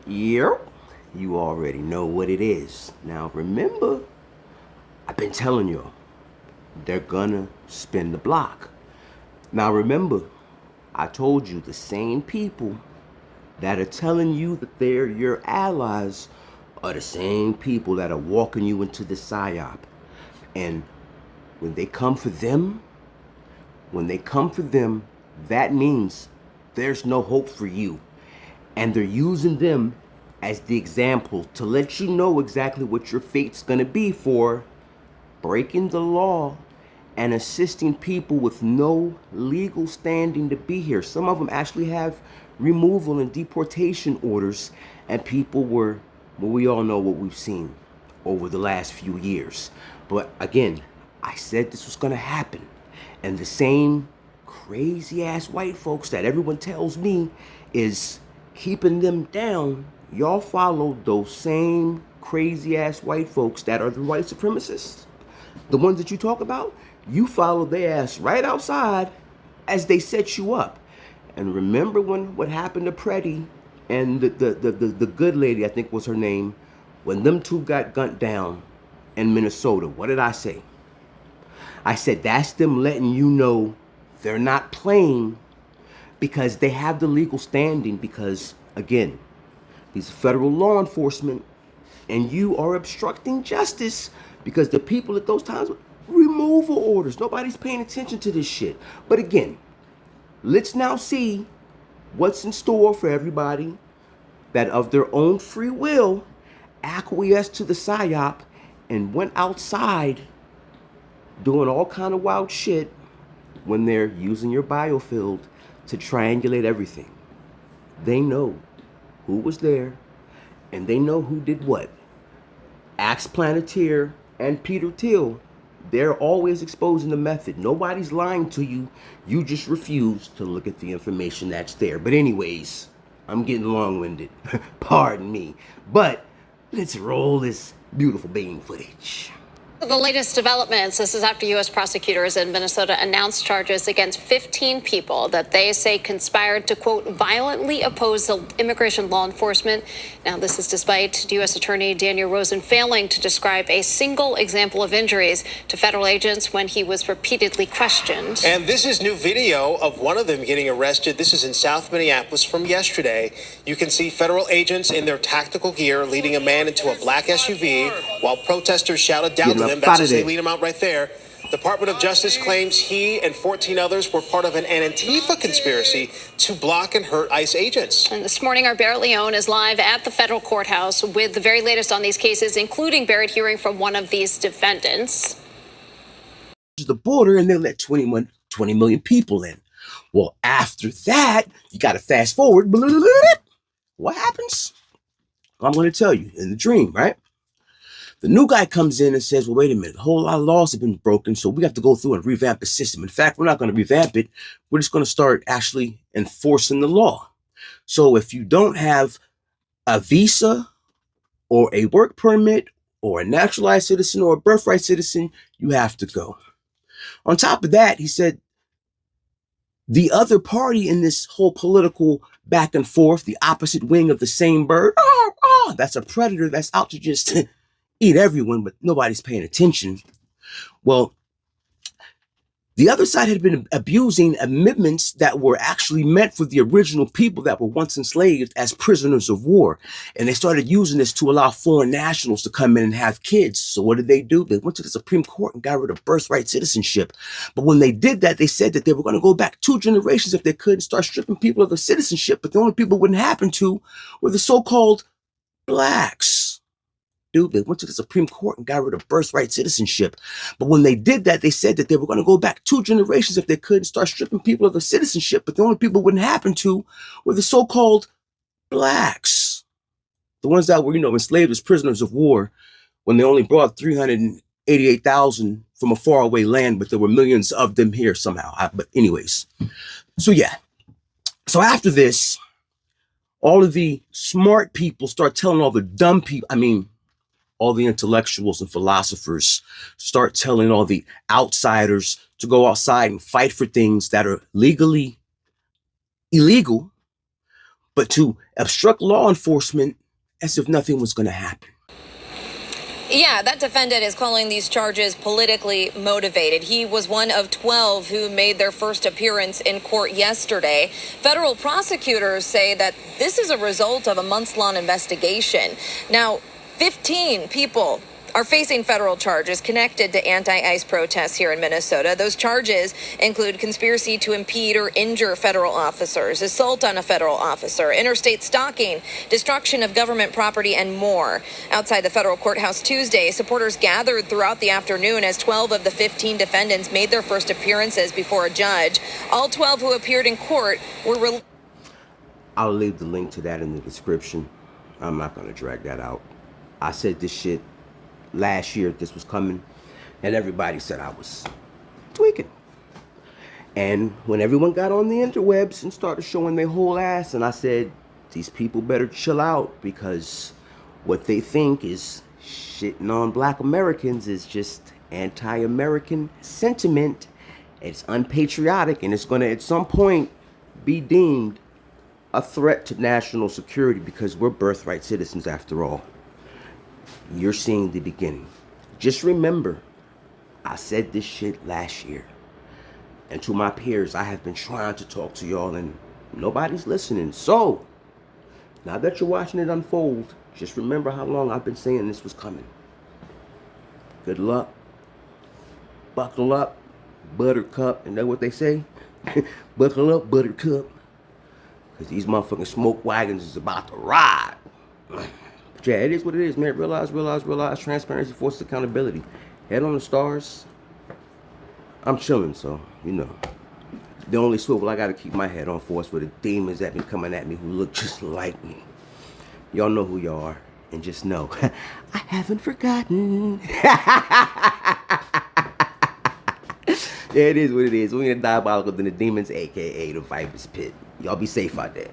Yep, you already know what it is. Now remember, I've been telling you, they're gonna spin the block. Now remember, I told you the same people that are telling you that they're your allies are the same people that are walking you into the psyop. And when they come for them, that means there's no hope for you. And they're using them as the example to let you know exactly what your fate's gonna be for breaking the law and assisting people with no legal standing to be here. Some of them actually have removal and deportation orders, and people were, well, we all know what we've seen over the last few years. But again, I said this was gonna happen. And the same crazy ass white folks that everyone tells me is keeping them down, y'all follow those same crazy ass white folks that are the white supremacists. The ones that you talk about, you follow their ass right outside as they set you up. And remember what happened to Preddy and the good lady, I think was her name, when them two got gunned down in Minnesota. What did I say? I said that's them letting you know they're not playing because they have the legal standing because, again, these federal law enforcement and you are obstructing justice because the people at those times, removal orders. Nobody's paying attention to this shit. But again, let's now see what's in store for everybody that of their own free will acquiesced to the psyop and went outside doing all kind of wild shit when they're using your biofield to triangulate everything. They know who was there and they know who did what. Axe Planeteer and Peter Thiel, they're always exposing the method. Nobody's lying to you. You just refuse to look at the information that's there. But anyways, I'm getting long-winded. Pardon me. But let's roll this beautiful bean footage. The latest developments, this is after U.S. prosecutors in Minnesota announced charges against 15 people that they say conspired to, quote, violently oppose the immigration law enforcement. Now, this is despite U.S. Attorney Daniel Rosen failing to describe a single example of injuries to federal agents when he was repeatedly questioned. And this is new video of one of them getting arrested. This is in South Minneapolis from yesterday. You can see federal agents in their tactical gear leading a man into a black SUV while protesters shouted down to them. That's as they lead him out right there. Department of Justice claims he and 14 others were part of an Antifa conspiracy to block and hurt ICE agents. And this morning, our Barrett Leone is live at the federal courthouse with the very latest on these cases, including Barrett hearing from one of these defendants. The border and they let 20 million people in. Well, after that, you got to fast forward. What happens? I'm going to tell you in the dream, right? The new guy comes in and says, well, wait a minute, a whole lot of laws have been broken, so we have to go through and revamp the system. In fact, we're not going to revamp it. We're just going to start actually enforcing the law. So if you don't have a visa or a work permit or a naturalized citizen or a birthright citizen, you have to go. On top of that, he said, the other party in this whole political back and forth, the opposite wing of the same bird, that's a predator that's out to just eat everyone, but nobody's paying attention. Well, the other side had been abusing amendments that were actually meant for the original people that were once enslaved as prisoners of war. And they started using this to allow foreign nationals to come in and have kids. So what did? They went to the Supreme Court and got rid of birthright citizenship. But when they did that, they said that they were going to go back 2 generations if they could and start stripping people of their citizenship. But the only people it wouldn't happen to were the so-called blacks. They went to the Supreme Court and got rid of birthright citizenship. But when they did that, they said that they were going to go back 2 generations if they could and start stripping people of their citizenship. But the only people it wouldn't happen to were the so-called blacks. The ones that were, enslaved as prisoners of war when they only brought 388,000 from a faraway land, but there were millions of them here somehow. But anyways, so yeah. So after this, all of the smart people start telling all the dumb people, all the intellectuals and philosophers start telling all the outsiders to go outside and fight for things that are legally illegal, but to obstruct law enforcement as if nothing was going to happen. Yeah, that defendant is calling these charges politically motivated. He was one of 12 who made their first appearance in court yesterday. Federal prosecutors say that this is a result of a months-long investigation. Now, 15 people are facing federal charges connected to anti-ICE protests here in Minnesota. Those charges include conspiracy to impede or injure federal officers, assault on a federal officer, interstate stalking, destruction of government property, and more. Outside the federal courthouse Tuesday, supporters gathered throughout the afternoon as 12 of the 15 defendants made their first appearances before a judge. All 12 who appeared in court were I'll leave the link to that in the description. I'm not going to drag that out. I said this shit last year, this was coming, and everybody said I was tweaking. And when everyone got on the interwebs and started showing their whole ass, and I said, these people better chill out, because what they think is shitting on black Americans is just anti-American sentiment. It's unpatriotic, and it's going to at some point be deemed a threat to national security, because we're birthright citizens after all. You're seeing the beginning. Just remember, I said this shit last year. And to my peers, I have been trying to talk to y'all and nobody's listening. So, now that you're watching it unfold, just remember how long I've been saying this was coming. Good luck. Buckle up, buttercup. And that's what they say? Buckle up, buttercup. Because these motherfucking smoke wagons is about to ride. But yeah, it is what it is, man. Realize. Transparency forces accountability. Head on the stars. I'm chilling, so, you know. The only swivel I got to keep my head on for is for the demons that be coming at me who look just like me. Y'all know who y'all are. And just know, I haven't forgotten. Yeah, it is what it is. We're diabolical than the demons, a.k.a. the Viper's Pit. Y'all be safe out there.